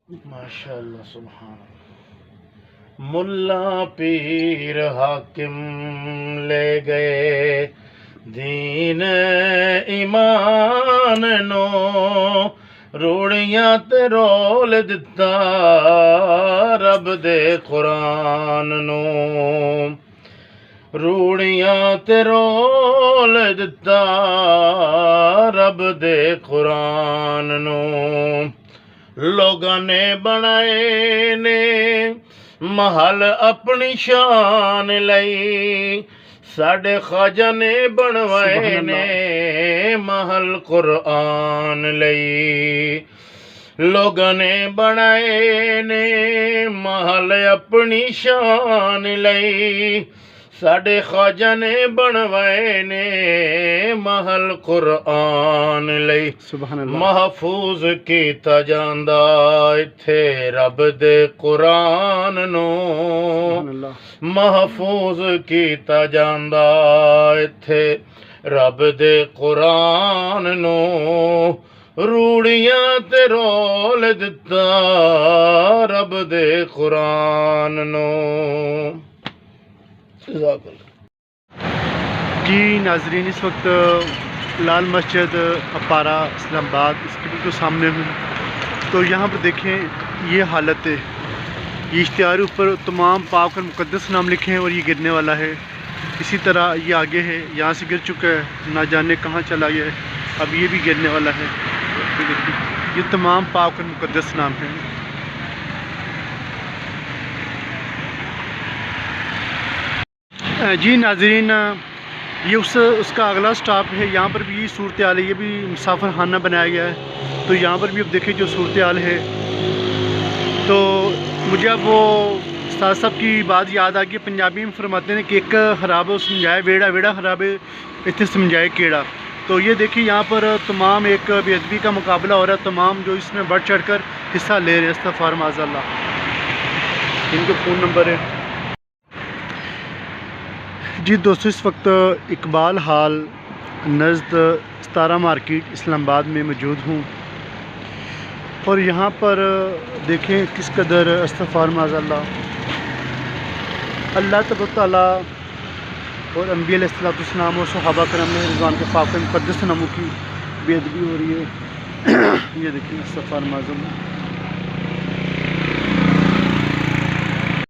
ماشاءاللہ سبحان اللہ۔ ملا پیر حاکم لے گئے دین ایمان نو، روڑیاں تے رول دتا رب دے قرآن نو، روڑیاں تے رول دتا رب دے قرآن نو، لوگاں نے بنائے نے محل اپنی شان لئی، ساڈے خواجہ نے بنوائے نے محل قرآن لئی، لوگاں نے بنائے نے محل اپنی شان لئی، ساڈے خواجہ نے بنوائے نے محل قرآن لئی، سبحان اللہ۔ محفوظ کیتا جاندا ایتھے رب دے قرآن نو، سبحان اللہ۔ محفوظ کیتا جاندا ایتھے رب دے قرآن نو، روڑیاں تے رول دتا رب دے قرآن نو۔ جزاک اللہ۔ جی ناظرین، اس وقت لال مسجد اپارہ اسلام آباد اس کے بالکل سامنے ہوں، تو یہاں پر دیکھیں یہ حالت ہے، یہ اشتہار اوپر تمام پاک اور مقدس نام لکھے ہیں اور یہ گرنے والا ہے، اسی طرح یہ آگے ہے، یہاں سے گر چکا ہے، نہ جانے کہاں چلا گیا ہے، اب یہ بھی گرنے والا ہے، یہ دیکھیں یہ تمام پاک اور مقدس نام ہیں۔ جی ناظرین، یہ اس کا اگلا سٹاپ ہے، یہاں پر بھی صورتحال ہے، یہ بھی مسافر خانہ بنایا گیا ہے، تو یہاں پر بھی اب دیکھیں جو صورتحال ہے، تو مجھے اب وہ استاد صاحب کی بات یاد آ گئی، پنجابی میں فرماتے ہیں کہ ایک خراب ہے سمجھائے ویڑا، ویڑا خراب ہے اتنے سمجھائے کیڑا، تو یہ دیکھیں یہاں پر تمام ایک بے ادبی کا مقابلہ ہو رہا ہے، تمام جو اس میں بڑھ چڑھ کر حصہ لے رہے ہیں، استغفار معاذ اللہ، ان کے فون نمبر ہے۔ جی دوستو، اس وقت اقبال ہال نزد ستارہ مارکیٹ اسلام آباد میں موجود ہوں، اور یہاں پر دیکھیں کس قدر استغفار معاذ اللہ، اللہ تبارک و تعالیٰ اور انبیاء علیہ السلام اور صحابہ کرام نے رضوان کے پاک و مقدس ناموں کی بے ادبی ہو رہی ہے، یہ دیکھیں استغفار معاذ اللہ۔